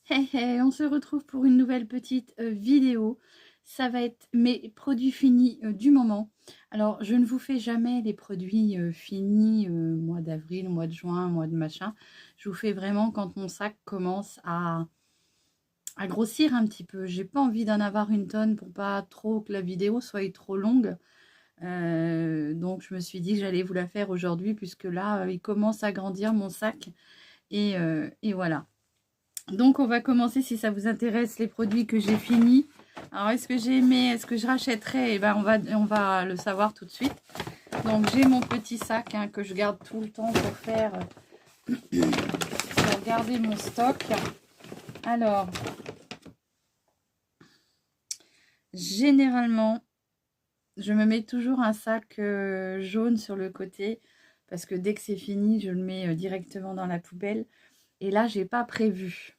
Hey hey, on se retrouve pour une nouvelle petite vidéo. Ça va être mes produits finis du moment. Alors, je ne vous fais jamais les produits finis mois d'avril, mois de juin, mois de machin. Je vous fais vraiment quand mon sac commence à grossir un petit peu. J'ai pas envie d'en avoir une tonne pour pas trop que la vidéo soit trop longue. Donc, je me suis dit que j'allais vous la faire aujourd'hui puisque là, il commence à grandir mon sac. Et voilà. Donc, on va commencer, si ça vous intéresse, les produits que j'ai finis. Alors, est-ce que j'ai aimé, est-ce que je rachèterai? Eh ben, on va le savoir tout de suite. Donc, j'ai mon petit sac hein, que je garde tout le temps pour faire, pour garder mon stock. Alors, généralement, je me mets toujours un sac jaune sur le côté parce que dès que c'est fini, je le mets directement dans la poubelle. Et là, j'ai pas prévu.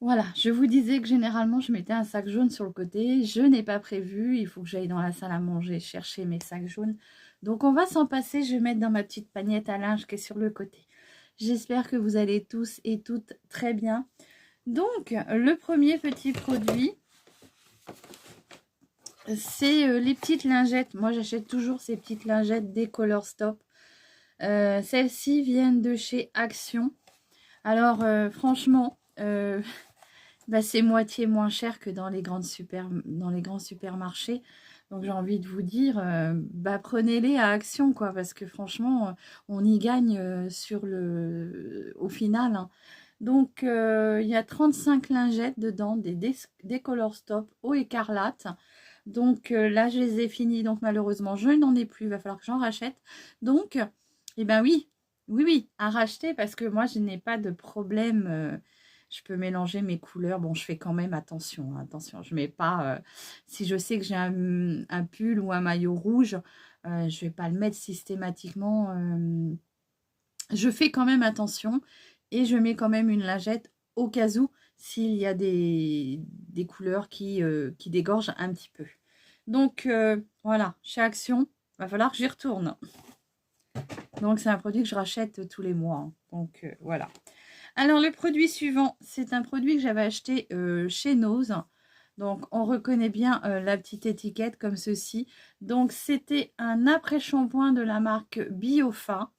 Voilà, je vous disais que généralement, je mettais un sac jaune sur le côté. Je n'ai pas prévu. Il faut que j'aille dans la salle à manger chercher mes sacs jaunes. Donc, on va s'en passer. Je vais mettre dans ma petite pagnette à linge qui est sur le côté. J'espère que vous allez tous et toutes très bien. Donc, le premier petit produit, c'est les petites lingettes. Moi, j'achète toujours ces petites lingettes des Color Stop. Celles-ci viennent de chez Action. Alors, franchement... bah, c'est moitié moins cher que dans les grands supermarchés. Donc j'ai envie de vous dire, bah, prenez-les à Action, quoi, parce que franchement, on y gagne au final. Hein. Donc il y a 35 lingettes dedans, des Color Stop au écarlate. Donc là, je les ai finis. Donc malheureusement, je n'en ai plus. Il va falloir que j'en rachète. Donc, eh ben oui, oui, oui, à racheter parce que moi, je n'ai pas de problème. Je peux mélanger mes couleurs. Bon, je fais quand même attention. Hein, attention, je mets pas... si je sais que j'ai un pull ou un maillot rouge, je vais pas le mettre systématiquement. Je fais quand même attention et je mets quand même une lingette au cas où s'il y a des couleurs qui dégorgent un petit peu. Donc, voilà, chez Action, va falloir que j'y retourne. Donc, c'est un produit que je rachète tous les mois. Hein. Donc, voilà. Alors, le produit suivant, c'est un produit que j'avais acheté chez Nose. Donc, on reconnaît bien la petite étiquette comme ceci. Donc, c'était un après-shampoing de la marque Biofa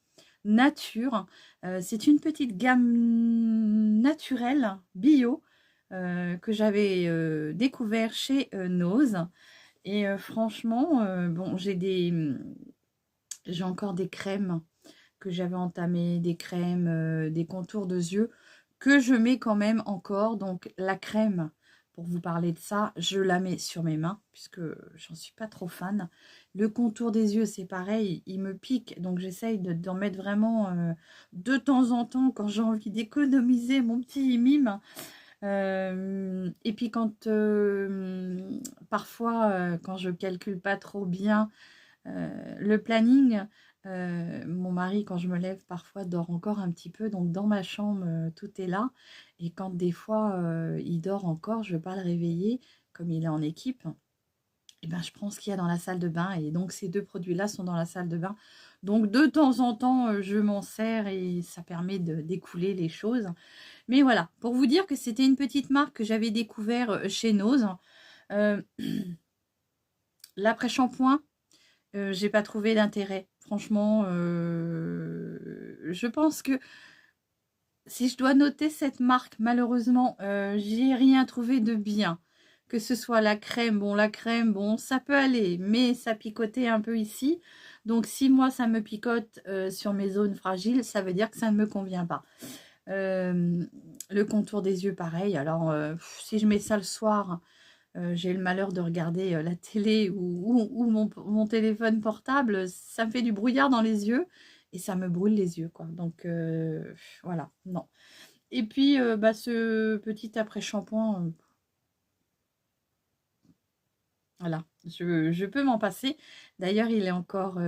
Nature. C'est une petite gamme naturelle, bio, que j'avais découvert chez Nose. Et franchement, bon, j'ai encore des crèmes que j'avais entamées, des crèmes, des contours de yeux que je mets quand même encore. Donc la crème, pour vous parler de ça, je la mets sur mes mains puisque j'en suis pas trop fan. Le contour des yeux, c'est pareil, il me pique. Donc j'essaye d'en mettre vraiment de temps en temps quand j'ai envie d'économiser mon petit mime. Et puis quand parfois quand je calcule pas trop bien le planning, mon mari quand je me lève parfois dort encore un petit peu, donc dans ma chambre tout est là, et quand des fois il dort encore, je ne veux pas le réveiller comme il est en équipe, et ben je prends ce qu'il y a dans la salle de bain, et donc ces deux produits là sont dans la salle de bain, donc de temps en temps je m'en sers et ça permet d'écouler les choses. Mais voilà, pour vous dire que c'était une petite marque que j'avais découvert chez Nose. Euh, L'après-shampoing, j'ai pas trouvé d'intérêt. Franchement, je pense que si je dois noter cette marque, malheureusement, j'ai rien trouvé de bien. Que ce soit la crème, bon, ça peut aller, mais ça picotait un peu ici. Donc, si moi, ça me picote sur mes zones fragiles, ça veut dire que ça ne me convient pas. Le contour des yeux, pareil. Alors, si je mets ça le soir, j'ai le malheur de regarder la télé ou mon téléphone portable, ça me fait du brouillard dans les yeux et ça me brûle les yeux, quoi. Donc, voilà, non. Et puis, bah, ce petit après-shampoing, voilà, je peux m'en passer. D'ailleurs, il est encore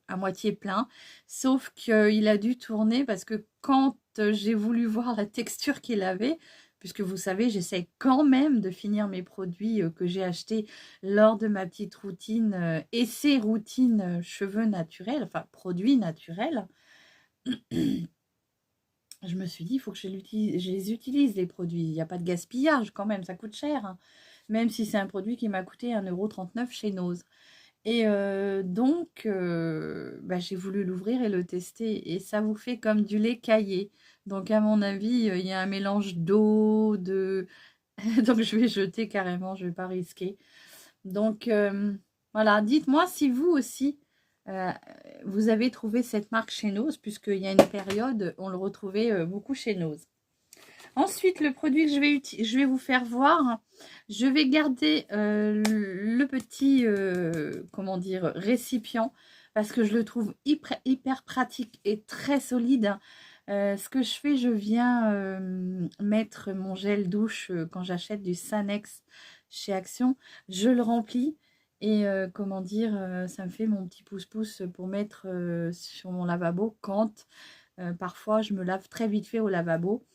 à moitié plein, sauf qu'il a dû tourner parce que quand j'ai voulu voir la texture qu'il avait, puisque vous savez, j'essaie quand même de finir mes produits que j'ai achetés lors de ma petite routine et ces routines cheveux naturels, enfin produits naturels. je me suis dit, il faut que je les utilise, les produits. Il n'y a pas de gaspillage quand même, ça coûte cher, hein. Même si c'est un produit qui m'a coûté 1,39 € chez Nose. Et donc, bah, j'ai voulu l'ouvrir et le tester. Et ça vous fait comme du lait caillé. Donc, à mon avis, il y a un mélange d'eau, de... donc, je vais jeter carrément, je ne vais pas risquer. Donc, voilà, dites-moi si vous aussi, euh, vous avez trouvé cette marque chez Nose, puisqu'il y a une période, on le retrouvait beaucoup chez Nose. Ensuite, le produit que je vais vous faire voir, je vais garder le petit, comment dire, récipient, parce que je le trouve hyper pratique et très solide. Ce que je fais, je viens mettre mon gel douche quand j'achète du Sanex chez Action. Je le remplis et comment dire, ça me fait mon petit pouce-pouce pour mettre sur mon lavabo quand parfois je me lave très vite fait au lavabo.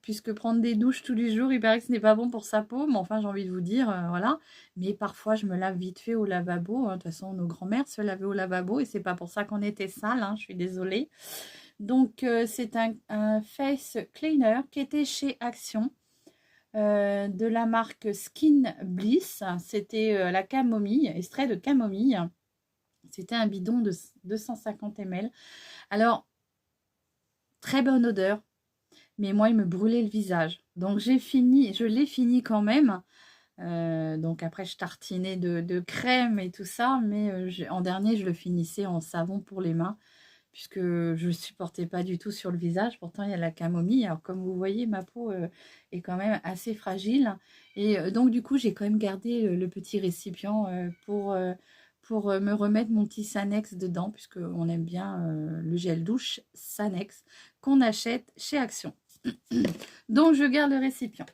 Puisque prendre des douches tous les jours, il paraît que ce n'est pas bon pour sa peau, mais enfin j'ai envie de vous dire, voilà. Mais parfois je me lave vite fait au lavabo, hein. De toute façon nos grands-mères se lavaient au lavabo et c'est pas pour ça qu'on était sale, hein, je suis désolée. Donc c'est un face cleaner qui était chez Action, de la marque Skin Bliss. C'était la camomille, extrait de camomille. C'était un bidon de 250 ml. Alors, très bonne odeur. Mais moi, il me brûlait le visage. Donc, je l'ai fini quand même. Donc, après, je tartinais de crème et tout ça. Mais en dernier, je le finissais en savon pour les mains. Puisque je ne supportais pas du tout sur le visage. Pourtant, il y a la camomille. Alors, comme vous voyez, ma peau est quand même assez fragile. Et donc, du coup, j'ai quand même gardé le petit récipient pour me remettre mon petit Sanex dedans. Puisqu'on aime bien le gel douche Sanex qu'on achète chez Action. Donc, je garde le récipient.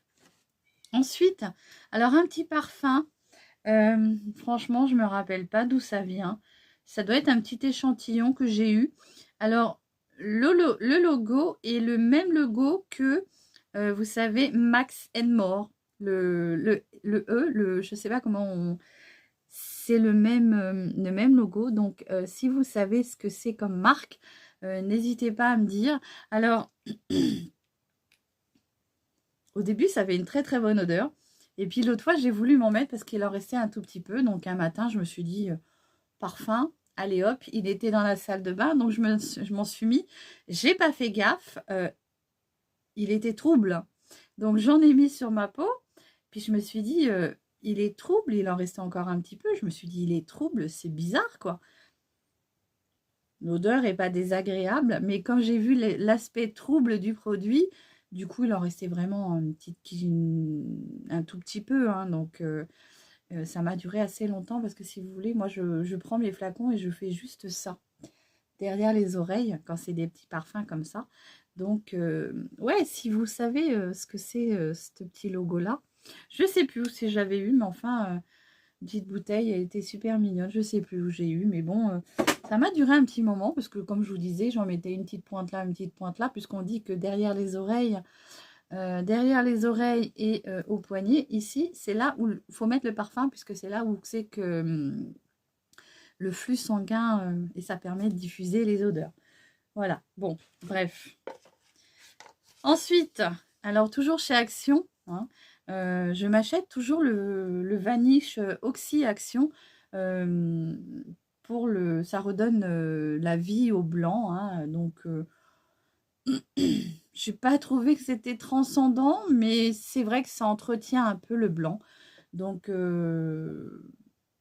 Ensuite, alors un petit parfum. Franchement, je ne me rappelle pas d'où ça vient. Ça doit être un petit échantillon que j'ai eu. Alors, le logo est le même logo que, vous savez, Max & More. Le E, je ne sais pas comment on... C'est le même logo. Donc, si vous savez ce que c'est comme marque, n'hésitez pas à me dire. Alors... Au début, ça avait une très très bonne odeur. Et puis l'autre fois, j'ai voulu m'en mettre parce qu'il en restait un tout petit peu. Donc un matin, je me suis dit, parfum, allez hop, il était dans la salle de bain. Donc je m'en suis mis. J'ai pas fait gaffe. Il était trouble. Donc j'en ai mis sur ma peau. Puis je me suis dit, il est trouble. Il en restait encore un petit peu. Je me suis dit, il est trouble. C'est bizarre, quoi. L'odeur n'est pas désagréable. Mais quand j'ai vu l'aspect trouble du produit... Du coup, il en restait vraiment un tout petit peu, hein, donc ça m'a duré assez longtemps parce que si vous voulez, moi je prends mes flacons et je fais juste ça derrière les oreilles quand c'est des petits parfums comme ça. Donc ouais, si vous savez ce que c'est ce petit logo-là, je sais plus où si j'avais eu, mais enfin, une petite bouteille, elle était super mignonne, je sais plus où j'ai eu, mais bon... ça m'a duré un petit moment parce que, comme je vous disais, j'en mettais une petite pointe là, puisqu'on dit que derrière les oreilles et au poignet, ici, c'est là où il faut mettre le parfum, puisque c'est là où c'est que le flux sanguin, et ça permet de diffuser les odeurs. Voilà, bon, bref. Ensuite, alors toujours chez Action, hein, je m'achète toujours le Vanish Oxy Action. Ça redonne la vie au blanc, hein, donc je n'ai pas trouvé que c'était transcendant, mais c'est vrai que ça entretient un peu le blanc, donc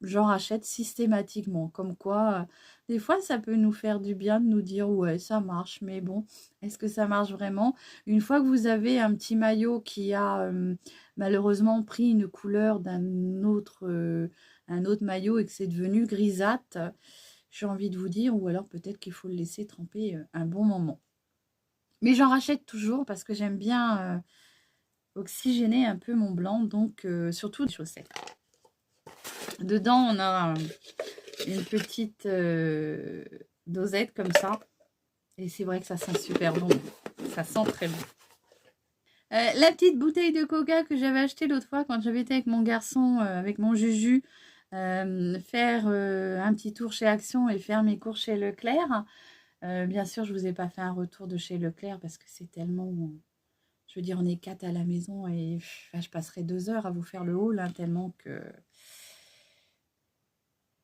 j'en rachète systématiquement, comme quoi des fois ça peut nous faire du bien de nous dire ouais ça marche, mais bon, est-ce que ça marche vraiment? Une fois que vous avez un petit maillot qui a malheureusement pris une couleur d'un autre un autre maillot et que c'est devenu grisâtre, j'ai envie de vous dire, ou alors peut-être qu'il faut le laisser tremper un bon moment. Mais j'en rachète toujours parce que j'aime bien oxygéner un peu mon blanc, donc surtout les chaussettes. Dedans, on a une petite dosette comme ça. Et c'est vrai que ça sent super bon. Ça sent très bon. La petite bouteille de coca que j'avais achetée l'autre fois quand j'avais été avec mon garçon, avec mon Juju, faire un petit tour chez Action et faire mes cours chez Leclerc. Bien sûr, je vous ai pas fait un retour de chez Leclerc parce que c'est tellement... Je veux dire, on est 4 à la maison et je passerai 2 heures à vous faire le haul, hein, tellement que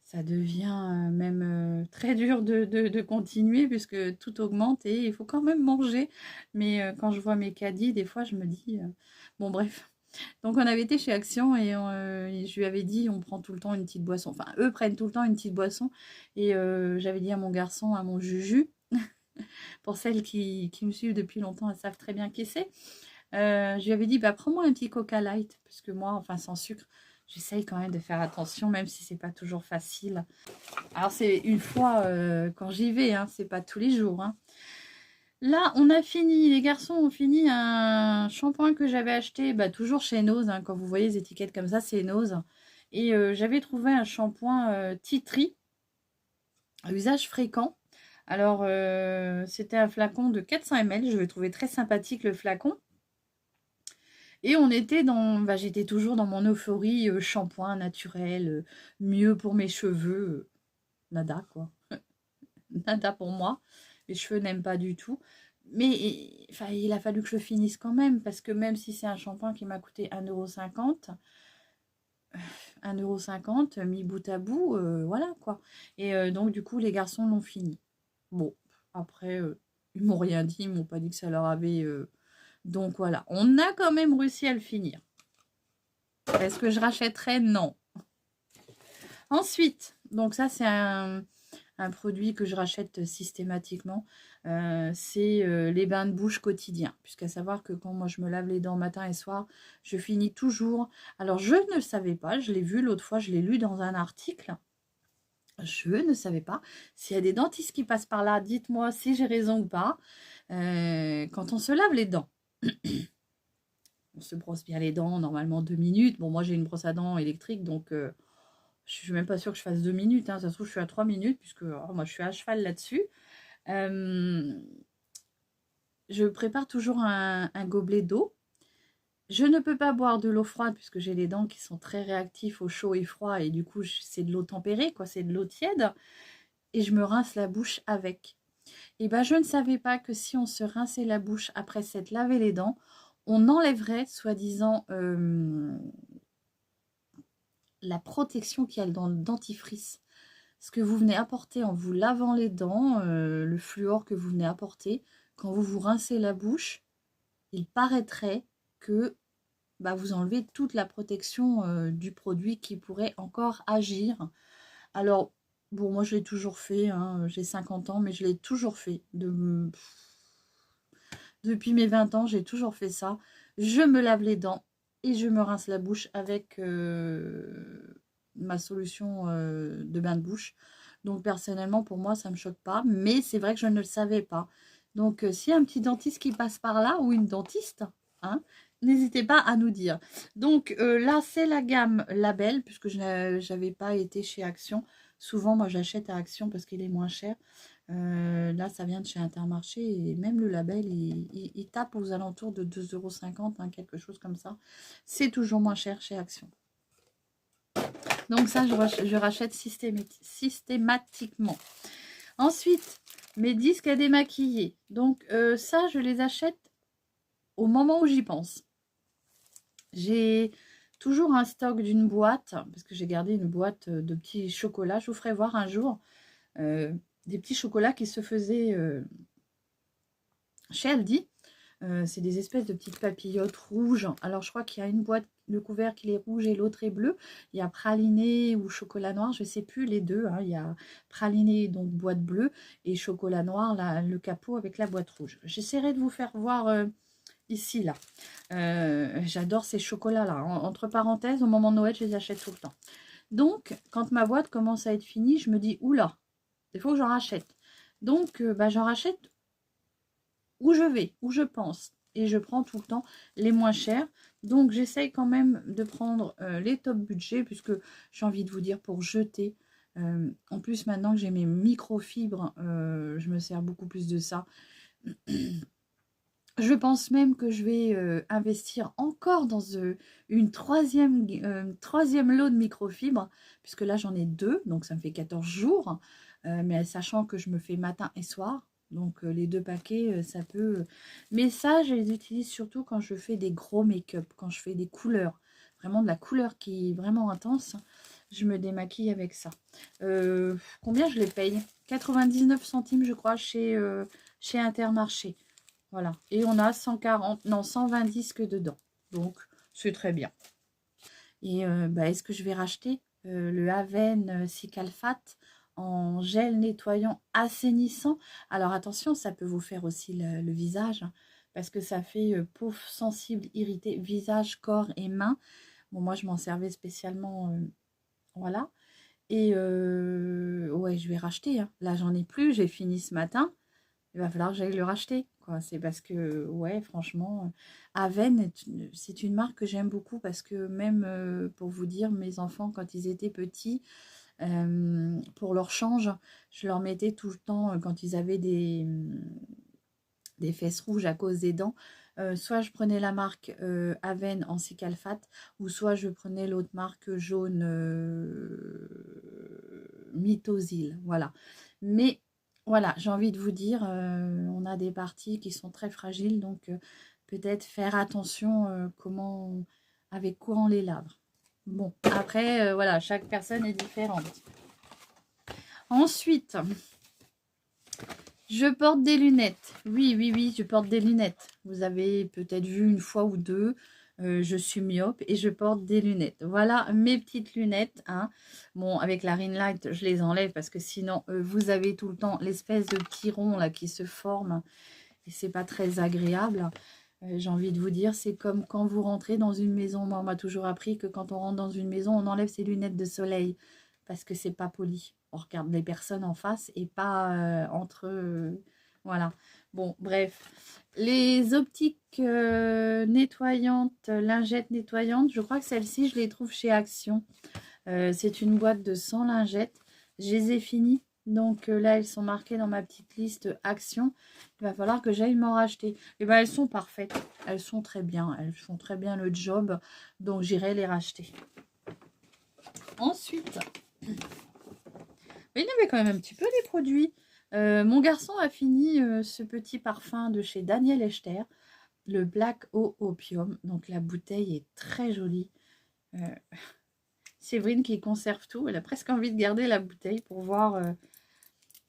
ça devient même très dur de continuer puisque tout augmente et il faut quand même manger. Mais quand je vois mes caddies, des fois, je me dis... bon, bref. Donc, on avait été chez Action et je lui avais dit, on prend tout le temps une petite boisson. Enfin, eux prennent tout le temps une petite boisson. Et j'avais dit à mon garçon, à mon Juju, pour celles qui me suivent depuis longtemps, elles savent très bien qui c'est. Je lui avais dit, bah, prends-moi un petit Coca Light, parce que moi, enfin sans sucre, j'essaye quand même de faire attention, même si c'est pas toujours facile. Alors c'est une fois quand j'y vais, hein, c'est pas tous les jours. Hein. Là, on a fini, les garçons ont fini un shampoing que j'avais acheté, bah, toujours chez Nose, hein, quand vous voyez les étiquettes comme ça, c'est Nose. Et j'avais trouvé un shampoing Tea Tree, à usage fréquent. Alors, c'était un flacon de 400 ml, je le trouvais très sympathique le flacon. Et on était dans, bah, j'étais toujours dans mon euphorie, shampoing naturel, mieux pour mes cheveux, nada quoi, nada pour moi. Les cheveux n'aiment pas du tout. Mais enfin, il a fallu que je finisse quand même, parce que même si c'est un shampoing qui m'a coûté 1,50 €, 1,50 € mis bout à bout, voilà quoi. Et donc du coup, les garçons l'ont fini. Bon, après, ils m'ont rien dit, ils m'ont pas dit que ça leur avait... Donc voilà, on a quand même réussi à le finir. Est-ce que je rachèterais? Non. Ensuite, donc ça c'est un produit que je rachète systématiquement. C'est les bains de bouche quotidiens. Puisqu'à savoir que quand moi je me lave les dents matin et soir, je finis toujours. Alors je ne le savais pas, je l'ai vu l'autre fois, je l'ai lu dans un article. Je ne savais pas. S'il y a des dentistes qui passent par là, dites-moi si j'ai raison ou pas. Quand on se lave les dents, on se brosse bien les dents, normalement 2 minutes. Bon, moi j'ai une brosse à dents électrique, donc je suis même pas sûre que je fasse 2 minutes. Hein. Ça se trouve, je suis à 3 minutes, puisque moi je suis à cheval là-dessus. Je prépare toujours un gobelet d'eau. Je ne peux pas boire de l'eau froide, puisque j'ai les dents qui sont très réactifs au chaud et froid, et du coup c'est de l'eau tempérée, quoi, c'est de l'eau tiède. Et je me rince la bouche avec. Et ben je ne savais pas que si on se rinçait la bouche après s'être lavé les dents, on enlèverait, soi-disant, la protection qu'il y a dans le dentifrice. Ce que vous venez apporter en vous lavant les dents, le fluor que vous venez apporter, quand vous vous rincez la bouche, il paraîtrait que bah, vous enlevez toute la protection du produit qui pourrait encore agir. Alors, bon, moi je l'ai toujours fait, hein, j'ai 50 ans, mais je l'ai toujours fait. Depuis mes 20 ans, j'ai toujours fait ça. Je me lave les dents et je me rince la bouche avec ma solution de bain de bouche. Donc personnellement, pour moi, ça ne me choque pas. Mais c'est vrai que je ne le savais pas. Donc s'il y a un petit dentiste qui passe par là, ou une dentiste, hein, n'hésitez pas à nous dire. Donc là, c'est la gamme Label, puisque je n'avais pas été chez Action. Souvent, moi, j'achète à Action parce qu'il est moins cher. Là, ça vient de chez Intermarché et même le label, il tape aux alentours de 2,50 €, hein, quelque chose comme ça. C'est toujours moins cher chez Action. Donc ça, je rachète systématiquement. Ensuite, mes disques à démaquiller. Donc ça, je les achète au moment où j'y pense. J'ai toujours un stock d'une boîte, parce que j'ai gardé une boîte de petits chocolats. Je vous ferai voir un jour des petits chocolats qui se faisaient chez Aldi. C'est des espèces de petites papillotes rouges. Alors, je crois qu'il y a une boîte, le couvercle est rouge et l'autre est bleu. Il y a praliné ou chocolat noir, je ne sais plus les deux. Hein. Il y a praliné, donc boîte bleue, et chocolat noir, là, le capot avec la boîte rouge. J'essaierai de vous faire voir ici, là. J'adore ces chocolats-là. Entre parenthèses, au moment de Noël, je les achète tout le temps. Donc, quand ma boîte commence à être finie, je me dis, oula, il faut que j'en rachète. Donc, bah, j'en rachète où je vais, où je pense. Et je prends tout le temps les moins chers. Donc, j'essaye quand même de prendre les top budget, puisque j'ai envie de vous dire pour jeter. En plus, maintenant que j'ai mes microfibres, je me sers beaucoup plus de ça. Je pense même que je vais investir encore dans une troisième lot de microfibres, puisque là, j'en ai 2, donc ça me fait 14 jours. mais sachant que je me fais matin et soir. Donc les 2 paquets, ça peut... Mais ça, je les utilise surtout quand je fais des gros make-up, quand je fais des couleurs. Vraiment de la couleur qui est vraiment intense. Je me démaquille avec ça. Combien je les paye? 99 centimes, je crois, chez Intermarché. Voilà. Et on a 140, non, 120 disques dedans. Donc, c'est très bien. Et bah, est-ce que je vais racheter le Aven Cicalfate en gel nettoyant assainissant? Alors attention, ça peut vous faire aussi le visage, hein, parce que ça fait peau sensible, irritée, visage, corps et mains. Bon, moi, je m'en servais spécialement, voilà. Et ouais, je vais racheter, hein. Là, j'en ai plus, j'ai fini ce matin. Il va falloir que j'aille le racheter, quoi. C'est parce que, ouais, franchement, Aven, c'est une marque que j'aime beaucoup parce que même, pour vous dire, mes enfants, quand ils étaient petits, pour leur change, je leur mettais tout le temps, quand ils avaient des fesses rouges à cause des dents, soit je prenais la marque Aven en Cicalfate, ou soit je prenais l'autre marque jaune Mythosil, voilà. Mais voilà, j'ai envie de vous dire, on a des parties qui sont très fragiles, donc peut-être faire attention avec quoi on les lave. Bon, après, voilà, chaque personne est différente. Ensuite, je porte des lunettes. Oui, oui, oui, je porte des lunettes. Vous avez peut-être vu une fois ou deux. Je suis myope et je porte des lunettes. Voilà mes petites lunettes, hein. Bon, avec la ring light, je les enlève parce que sinon, vous avez tout le temps l'espèce de petit rond là qui se forme et c'est pas très agréable. J'ai envie de vous dire, c'est comme quand vous rentrez dans une maison. Moi, on m'a toujours appris que quand on rentre dans une maison, on enlève ses lunettes de soleil parce que c'est pas poli. On regarde les personnes en face et pas entre eux. Voilà. Bon, bref. Les optiques nettoyantes, lingettes nettoyantes, je crois que celles-ci, je les trouve chez Action. C'est une boîte de 100 lingettes. Je les ai finies. Donc là, elles sont marquées dans ma petite liste Action. Il va falloir que j'aille m'en racheter. Et bien, elles sont parfaites. Elles sont très bien. Elles font très bien le job. Donc, j'irai les racheter. Ensuite, il y avait quand même un petit peu des produits. Mon garçon a fini ce petit parfum de chez Daniel Echter, le Black Opium. Donc la bouteille est très jolie. Séverine qui conserve tout, elle a presque envie de garder la bouteille pour voir,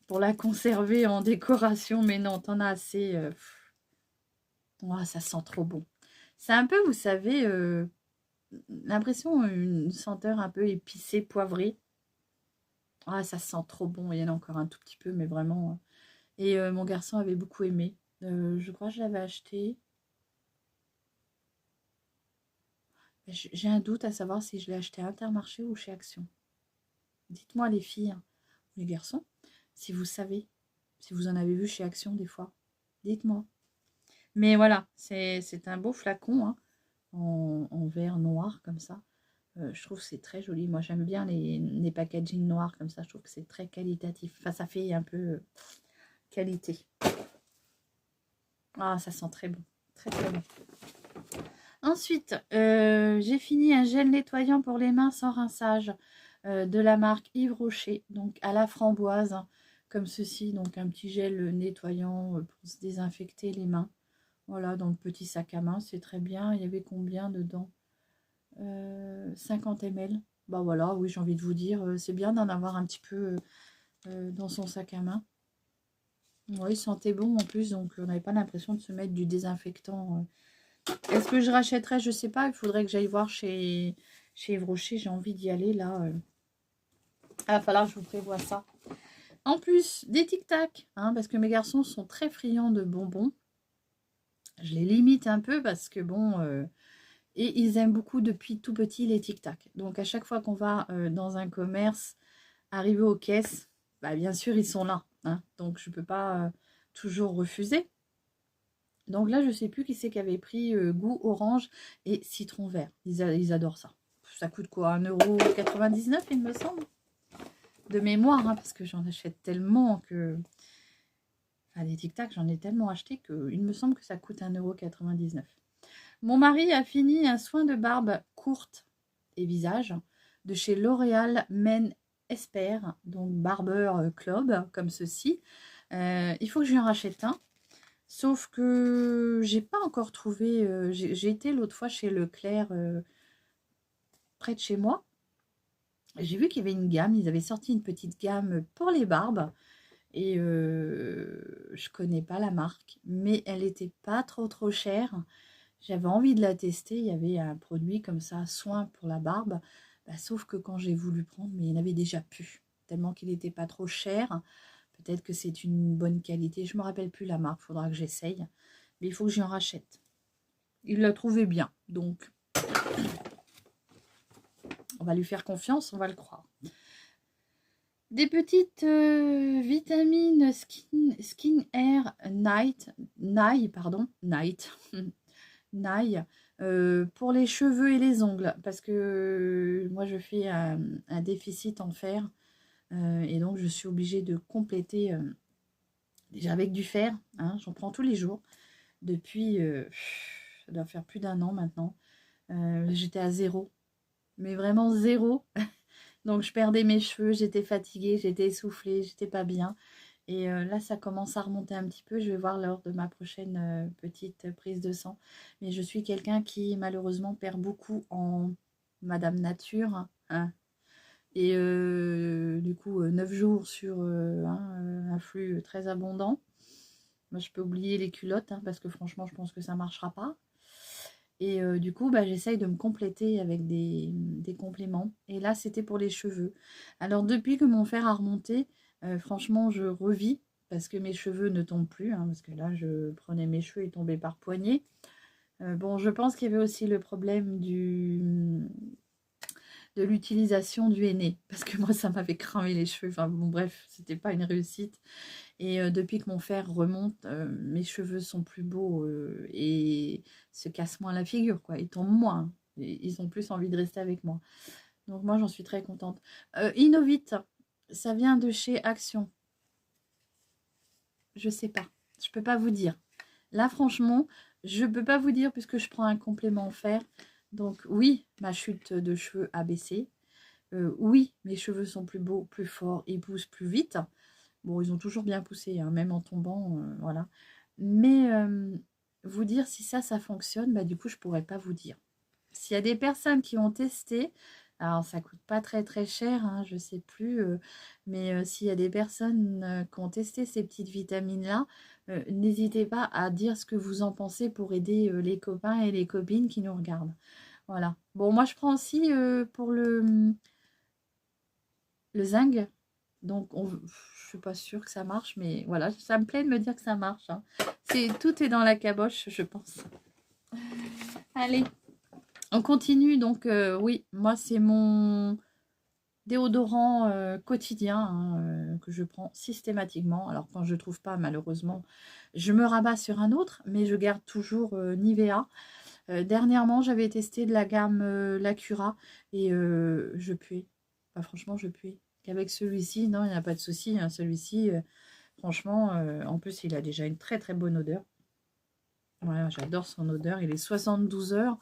pour la conserver en décoration. Mais non, t'en as assez. Oh, ça sent trop bon. C'est un peu, vous savez, l'impression, une senteur un peu épicée, poivrée. Ah, ça sent trop bon. Il y en a encore un tout petit peu, mais vraiment. Et mon garçon avait beaucoup aimé. Je crois que je l'avais acheté. J'ai un doute à savoir si je l'ai acheté à Intermarché ou chez Action. Dites-moi les filles, hein, les garçons, si vous savez, si vous en avez vu chez Action des fois. Dites-moi. Mais voilà, c'est un beau flacon, hein, en verre noir comme ça. Je trouve que c'est très joli. Moi, j'aime bien les packaging noirs comme ça. Je trouve que c'est très qualitatif. Enfin, ça fait un peu qualité. Ah, ça sent très bon. Très, très bon. Ensuite, j'ai fini un gel nettoyant pour les mains sans rinçage de la marque Yves Rocher. Donc, à la framboise, hein, comme ceci. Donc, un petit gel nettoyant pour se désinfecter les mains. Voilà, dans le petit sac à main. C'est très bien. Il y avait combien dedans? 50 ml. Bah voilà, oui, j'ai envie de vous dire, c'est bien d'en avoir un petit peu dans son sac à main. Oui, il sentait bon en plus, donc on n'avait pas l'impression de se mettre du désinfectant. Est-ce que je rachèterais? Je sais pas, il faudrait que j'aille voir chez Yves Rocher, j'ai envie d'y aller là. Il va falloir que je vous prévoie ça. En plus, des tic-tac, hein, parce que mes garçons sont très friands de bonbons. Je les limite un peu parce que bon... et ils aiment beaucoup depuis tout petit les tic-tac. Donc à chaque fois qu'on va dans un commerce, arriver aux caisses, bah, bien sûr ils sont là, hein. Donc je ne peux pas toujours refuser. Donc là je ne sais plus qui c'est qui avait pris goût orange et citron vert. Ils adorent ça. Ça coûte quoi, 1,99 € il me semble. De mémoire, hein, parce que j'en achète tellement que... Enfin des tic-tac j'en ai tellement acheté qu'il me semble que ça coûte 1,99 €. Mon mari a fini un soin de barbe courte et visage de chez L'Oréal Men Esper, donc Barber Club, comme ceci. Il faut que je lui en rachète un. Sauf que j'ai pas encore trouvé... j'ai été l'autre fois chez Leclerc, près de chez moi. J'ai vu qu'il y avait une gamme. Ils avaient sorti une petite gamme pour les barbes. Et je connais pas la marque. Mais elle était pas trop chère. J'avais envie de la tester. Il y avait un produit comme ça, soin pour la barbe. Bah, sauf que quand j'ai voulu prendre, mais il n'y en avait déjà plus. Tellement qu'il n'était pas trop cher. Peut-être que c'est une bonne qualité. Je ne me rappelle plus la marque. Il faudra que j'essaye. Mais il faut que j'en rachète. Il l'a trouvé bien. Donc, on va lui faire confiance. On va le croire. Des petites vitamines Skin Air Night. Nail pour les cheveux et les ongles parce que moi je fais un déficit en fer et donc je suis obligée de compléter déjà avec du fer, hein, j'en prends tous les jours depuis ça doit faire plus d'un an maintenant. J'étais à zéro, mais vraiment zéro. Donc je perdais mes cheveux, j'étais fatiguée, j'étais essoufflée, j'étais pas bien. Et là, ça commence à remonter un petit peu. Je vais voir lors de ma prochaine petite prise de sang. Mais je suis quelqu'un qui, malheureusement, perd beaucoup en Madame Nature. Hein. Et du coup, 9 jours sur un flux très abondant. Moi, je peux oublier les culottes, hein, parce que franchement, je pense que ça ne marchera pas. Et du coup, bah, j'essaye de me compléter avec des compléments. Et là, c'était pour les cheveux. Alors, depuis que mon fer a remonté, franchement, je revis parce que mes cheveux ne tombent plus. Hein, parce que là, je prenais mes cheveux et tombaient par poignée. Bon, je pense qu'il y avait aussi le problème de l'utilisation du henné. Parce que moi, ça m'avait cramé les cheveux. Enfin, bon, bref, c'était pas une réussite. Et depuis que mon fer remonte, mes cheveux sont plus beaux et se cassent moins la figure, quoi. Ils tombent moins. Ils ont plus envie de rester avec moi. Donc moi, j'en suis très contente. Innovite, ça vient de chez Action. Je sais pas. Je peux pas vous dire. Là, franchement, je peux pas vous dire puisque je prends un complément fer. Donc oui, ma chute de cheveux a baissé. Oui, mes cheveux sont plus beaux, plus forts, ils poussent plus vite. Bon, ils ont toujours bien poussé, hein, même en tombant, voilà. Mais vous dire si ça fonctionne, bah, du coup, je pourrais pas vous dire. S'il y a des personnes qui ont testé, alors ça coûte pas très cher, hein, je sais plus, mais s'il y a des personnes qui ont testé ces petites vitamines-là, n'hésitez pas à dire ce que vous en pensez pour aider les copains et les copines qui nous regardent. Voilà. Bon, moi, je prends aussi pour le zinc. Donc, je suis pas sûre que ça marche, mais voilà, ça me plaît de me dire que ça marche. Hein. Tout est dans la caboche, je pense. Allez, on continue. Donc, oui, moi, c'est mon déodorant quotidien hein, que je prends systématiquement. Alors, quand je ne trouve pas, malheureusement, je me rabats sur un autre, mais je garde toujours Nivea. Dernièrement, j'avais testé de la gamme Lacura et je puais. Enfin, franchement, je puais. Qu'avec celui-ci, non, il n'y a pas de souci. Hein. Celui-ci, franchement, en plus, il a déjà une très bonne odeur. Voilà, j'adore son odeur. Il est 72 heures.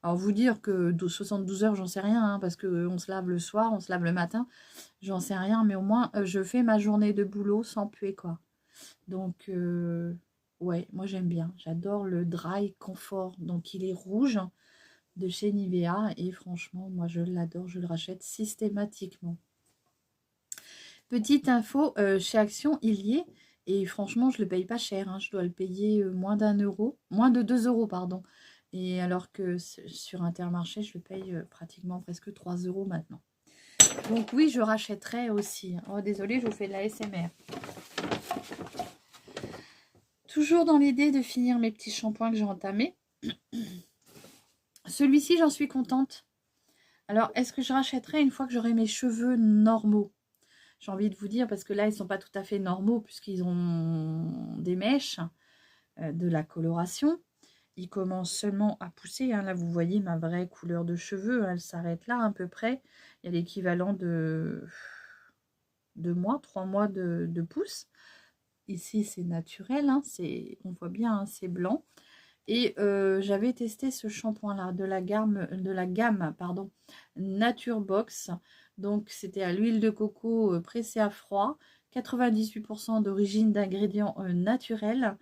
Alors, vous dire que 72 heures, j'en sais rien, hein, parce qu'on se lave le soir, on se lave le matin. J'en sais rien, mais au moins, je fais ma journée de boulot sans puer, quoi. Donc, ouais, moi, j'aime bien. J'adore le Dry Comfort. Donc, il est rouge de chez Nivea. Et franchement, moi, je l'adore. Je le rachète systématiquement. Petite info, chez Action, il y est. Et franchement, je ne le paye pas cher. Hein. Je dois le payer moins d'1 euro. Moins de 2 euros, pardon. Et alors que sur Intermarché, je le paye pratiquement presque 3 euros maintenant. Donc oui, je rachèterai aussi. Oh, désolée, je vous fais de la SMR. Toujours dans l'idée de finir mes petits shampoings que j'ai entamés. Celui-ci, j'en suis contente. Alors, est-ce que je rachèterai une fois que j'aurai mes cheveux normaux? J'ai envie de vous dire, parce que là, ils ne sont pas tout à fait normaux, puisqu'ils ont des mèches, de la coloration. Ils commencent seulement à pousser. Hein. Là, vous voyez ma vraie couleur de cheveux. Elle s'arrête là, à peu près. Il y a l'équivalent de 2 mois, 3 mois de pouce. Ici, c'est naturel. Hein. On voit bien, hein, c'est blanc. Et j'avais testé ce shampoing là de la gamme pardon, Nature Box. Donc, c'était à l'huile de coco pressée à froid. 98% d'origine d'ingrédients naturels.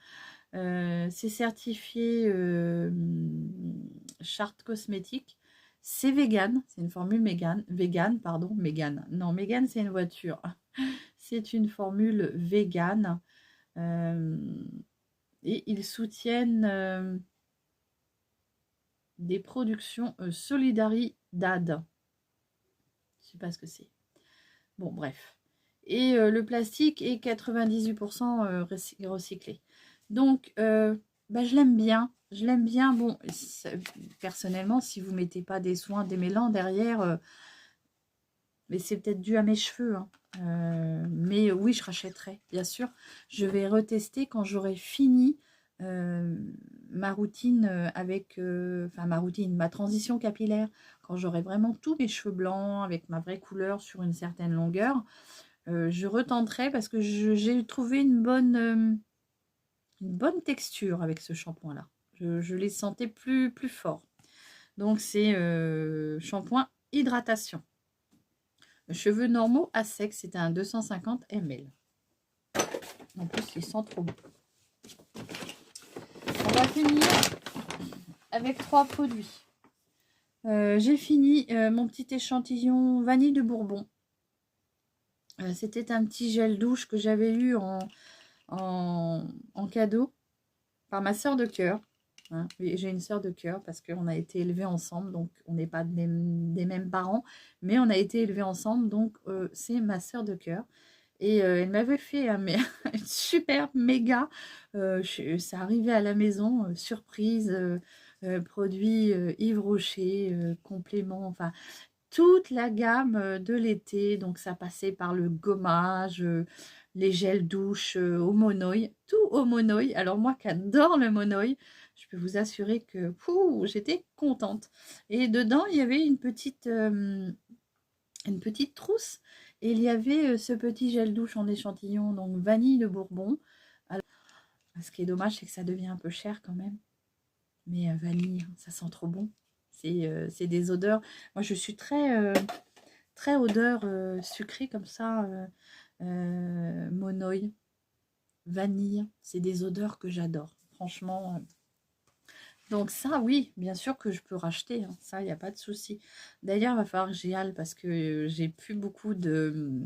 C'est certifié charte cosmétique. C'est vegan, c'est une formule vegan, pardon, Mégane. Non, Mégane, c'est une voiture. C'est une formule vegan. Et ils soutiennent des productions Solidaridad. Je sais pas ce que c'est. Bon, bref. Et le plastique est 98% recyclé. Donc, bah, je l'aime bien. Je l'aime bien. Bon, personnellement, si vous ne mettez pas des soins démêlants derrière, mais c'est peut-être dû à mes cheveux. Hein. Mais oui, je rachèterai, bien sûr. Je vais retester quand j'aurai fini ma routine avec... Enfin, ma transition capillaire. Quand j'aurai vraiment tous mes cheveux blancs avec ma vraie couleur sur une certaine longueur. Je retenterai parce que j'ai trouvé une bonne texture avec ce shampoing-là. Je les sentais plus forts. Donc, c'est shampoing hydratation. Cheveux normaux à sec, c'était un 250 ml. En plus, il sent trop bon. On va finir avec 3 produits. J'ai fini mon petit échantillon vanille de Bourbon. C'était un petit gel douche que j'avais eu en cadeau par ma soeur de cœur. Hein. J'ai une soeur de cœur parce qu'on a été élevés ensemble, donc on n'est pas des mêmes parents, mais on a été élevés ensemble, donc c'est ma soeur de cœur. Et elle m'avait fait une super méga, ça arrivait à la maison, surprise, produit Yves Rocher, complément, enfin toute la gamme de l'été. Donc ça passait par le gommage, les gels douche au monoï, tout au monoï. Alors moi qui adore le monoï, je peux vous assurer que j'étais contente. Et dedans, il y avait une petite trousse. Et il y avait ce petit gel douche en échantillon, donc vanille de Bourbon. Alors, ce qui est dommage, c'est que ça devient un peu cher quand même. Mais vanille, ça sent trop bon. C'est des odeurs. Moi, je suis très odeur sucrée comme ça. Monoï, vanille. C'est des odeurs que j'adore. Franchement. Donc ça, oui, bien sûr que je peux racheter. Hein. Ça, il n'y a pas de souci. D'ailleurs, il va falloir que j'y aille parce que j'ai plus beaucoup de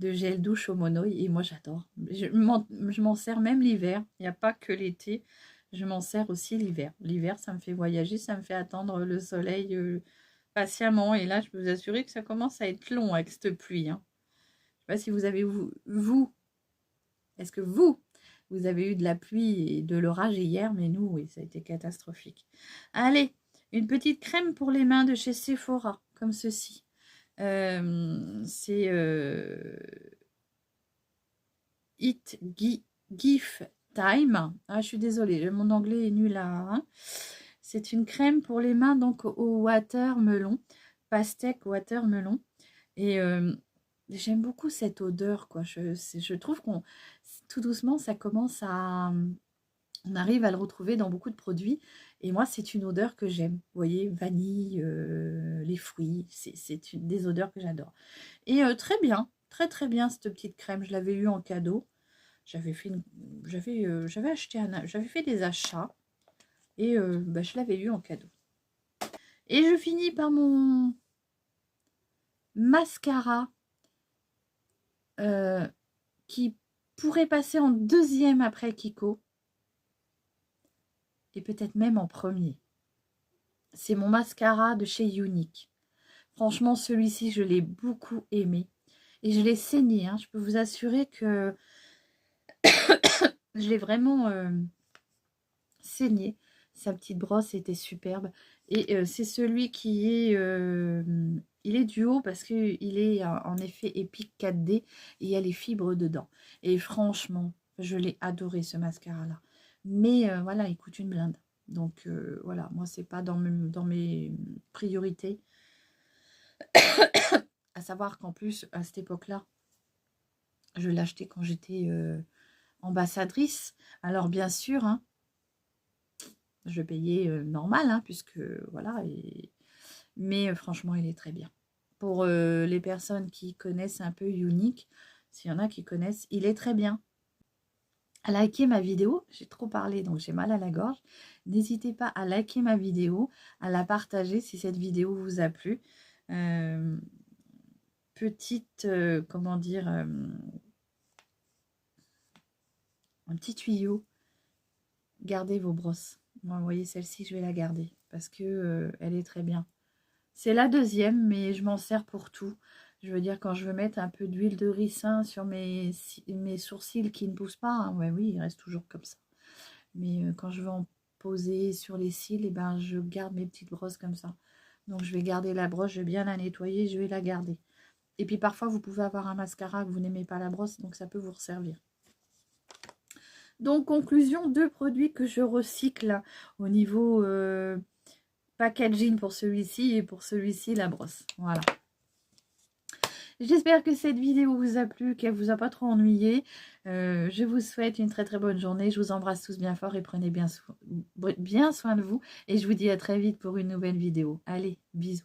gel douche au monoï et moi j'adore. Je m'en sers même l'hiver. Il n'y a pas que l'été. Je m'en sers aussi l'hiver. L'hiver, ça me fait voyager, ça me fait attendre le soleil patiemment. Et là, je peux vous assurer que ça commence à être long avec cette pluie. Hein. Je ne sais pas si vous avez est-ce que vous avez eu de la pluie et de l'orage hier, mais nous, oui, ça a été catastrophique. Allez, une petite crème pour les mains de chez Sephora, comme ceci. C'est GIF Time. Ah, je suis désolée, mon anglais est nul là. Hein. C'est une crème pour les mains donc au watermelon, pastèque watermelon. Et j'aime beaucoup cette odeur, quoi. Je trouve qu'on tout doucement, ça commence à... On arrive à le retrouver dans beaucoup de produits. Et moi, c'est une odeur que j'aime. Vous voyez, vanille, les fruits, c'est des odeurs que j'adore. Et très bien, très bien cette petite crème. Je l'avais eu en cadeau. J'avais fait j'avais fait des achats et bah, je l'avais eu en cadeau. Et je finis par mon mascara qui pourrait passer en deuxième après Kiko et peut-être même en premier. C'est mon mascara de chez Unique. Franchement, celui-ci, je l'ai beaucoup aimé et je l'ai saigné. Hein. Je peux vous assurer que je l'ai vraiment saigné. Sa petite brosse était superbe. Et c'est celui qui est... il est du haut parce qu'il est en effet épique 4D. Et il y a les fibres dedans. Et franchement, je l'ai adoré ce mascara-là. Mais voilà, il coûte une blinde. Donc voilà, moi, c'est pas dans mes priorités. À savoir qu'en plus, à cette époque-là, je l'ai acheté quand j'étais ambassadrice. Alors bien sûr, hein, je payais normal, hein, puisque voilà. Mais franchement, il est très bien. pour les personnes qui connaissent un peu Younique, s'il y en a qui connaissent, il est très bien. Likez ma vidéo, j'ai trop parlé donc j'ai mal à la gorge. N'hésitez pas à liker ma vidéo, à la partager si cette vidéo vous a plu. Petite, comment dire, un petit tuyau, gardez vos brosses. Moi, vous voyez, celle-ci, je vais la garder parce que elle est très bien. C'est la deuxième, mais je m'en sers pour tout. Je veux dire, quand je veux mettre un peu d'huile de ricin sur mes sourcils qui ne poussent pas, hein, ouais, oui, ils restent toujours comme ça. Mais quand je veux en poser sur les cils, et ben, je garde mes petites brosses comme ça. Donc, je vais garder la brosse, je vais bien la nettoyer, je vais la garder. Et puis, parfois, vous pouvez avoir un mascara que vous n'aimez pas la brosse, donc ça peut vous resservir. Donc, conclusion, 2 produits que je recycle au niveau packaging pour celui-ci et pour celui-ci, la brosse. Voilà. J'espère que cette vidéo vous a plu, qu'elle vous a pas trop ennuyé. Je vous souhaite une très très bonne journée. Je vous embrasse tous bien fort et prenez bien soin de vous. Et je vous dis à très vite pour une nouvelle vidéo. Allez, bisous.